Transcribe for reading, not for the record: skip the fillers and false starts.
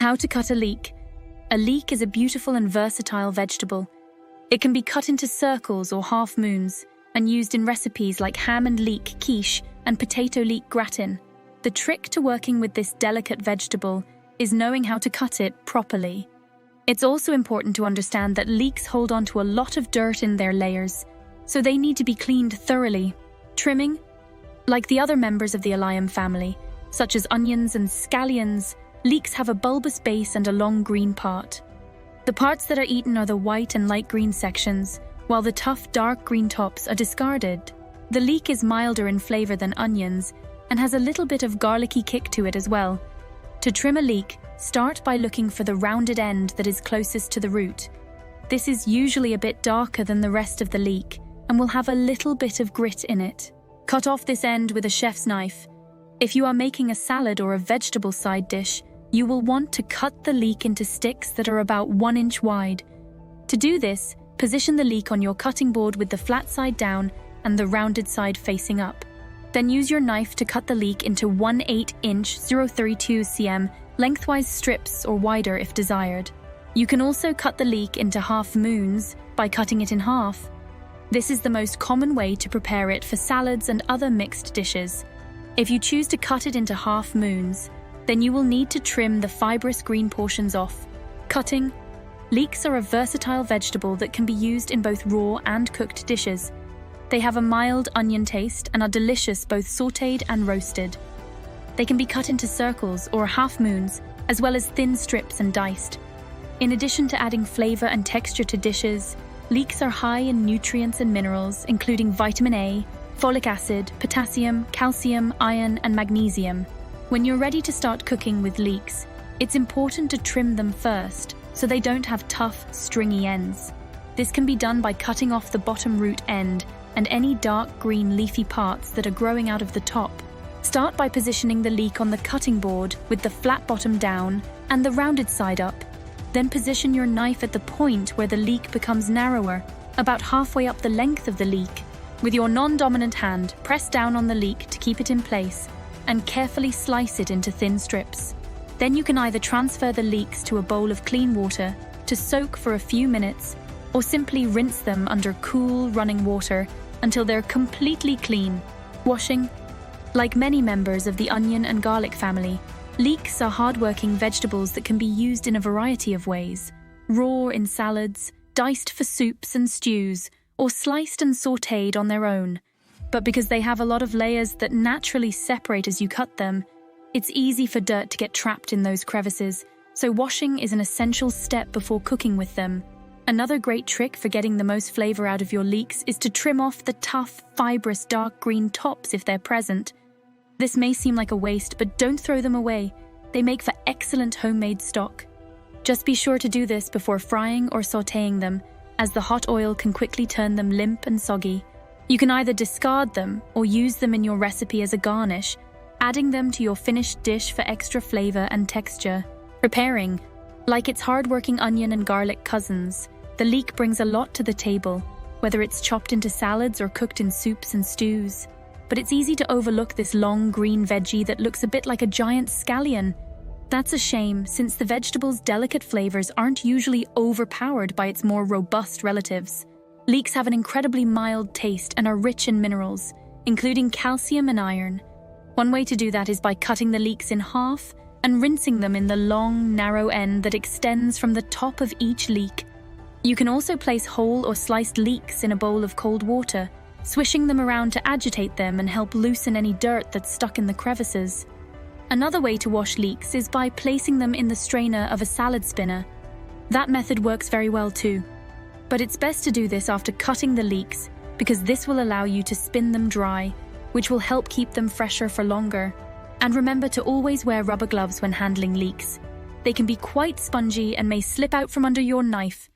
How to cut a leek. A leek is a beautiful and versatile vegetable. It can be cut into circles or half moons and used in recipes like ham and leek quiche and potato leek gratin. The trick to working with this delicate vegetable is knowing how to cut it properly. It's also important to understand that leeks hold onto a lot of dirt in their layers, so they need to be cleaned thoroughly. Trimming. Like the other members of the allium family, such as onions and scallions, leeks have a bulbous base and a long green part. The parts that are eaten are the white and light green sections, while the tough dark green tops are discarded. The leek is milder in flavor than onions and has a little bit of garlicky kick to it as well. To trim a leek, start by looking for the rounded end that is closest to the root. This is usually a bit darker than the rest of the leek and will have a little bit of grit in it. Cut off this end with a chef's knife. If you are making a salad or a vegetable side dish, you will want to cut the leek into sticks that are about 1 inch wide. To do this, position the leek on your cutting board with the flat side down and the rounded side facing up. Then use your knife to cut the leek into 1/8 inch 0.32 cm lengthwise strips or wider if desired. You can also cut the leek into half moons by cutting it in half. This is the most common way to prepare it for salads and other mixed dishes. If you choose to cut it into half moons, then you will need to trim the fibrous green portions off. Cutting. Leeks are a versatile vegetable that can be used in both raw and cooked dishes. They have a mild onion taste and are delicious both sautéed and roasted. They can be cut into circles or half moons, as well as thin strips and diced. In addition to adding flavor and texture to dishes, leeks are high in nutrients and minerals, including vitamin A, folic acid, potassium, calcium, iron, and magnesium. When you're ready to start cooking with leeks, it's important to trim them first so they don't have tough, stringy ends. This can be done by cutting off the bottom root end and any dark green leafy parts that are growing out of the top. Start by positioning the leek on the cutting board with the flat bottom down and the rounded side up. Then position your knife at the point where the leek becomes narrower, about halfway up the length of the leek. With your non-dominant hand, press down on the leek to keep it in place and carefully slice it into thin strips. Then you can either transfer the leeks to a bowl of clean water to soak for a few minutes, or simply rinse them under cool, running water until they're completely clean. Washing. Like many members of the onion and garlic family, leeks are hard-working vegetables that can be used in a variety of ways. Raw in salads, diced for soups and stews, or sliced and sautéed on their own. But because they have a lot of layers that naturally separate as you cut them, it's easy for dirt to get trapped in those crevices, so washing is an essential step before cooking with them. Another great trick for getting the most flavor out of your leeks is to trim off the tough, fibrous, dark green tops if they're present. This may seem like a waste, but don't throw them away. They make for excellent homemade stock. Just be sure to do this before frying or sautéing them, as the hot oil can quickly turn them limp and soggy. You can either discard them or use them in your recipe as a garnish, adding them to your finished dish for extra flavor and texture. Preparing. Like its hard-working onion and garlic cousins, the leek brings a lot to the table, whether it's chopped into salads or cooked in soups and stews. But it's easy to overlook this long green veggie that looks a bit like a giant scallion. That's a shame, since the vegetable's delicate flavors aren't usually overpowered by its more robust relatives. Leeks have an incredibly mild taste and are rich in minerals, including calcium and iron. One way to do that is by cutting the leeks in half and rinsing them in the long, narrow end that extends from the top of each leek. You can also place whole or sliced leeks in a bowl of cold water, swishing them around to agitate them and help loosen any dirt that's stuck in the crevices. Another way to wash leeks is by placing them in the strainer of a salad spinner. That method works very well too. But it's best to do this after cutting the leeks, because this will allow you to spin them dry, which will help keep them fresher for longer. And remember to always wear rubber gloves when handling leeks. They can be quite spongy and may slip out from under your knife,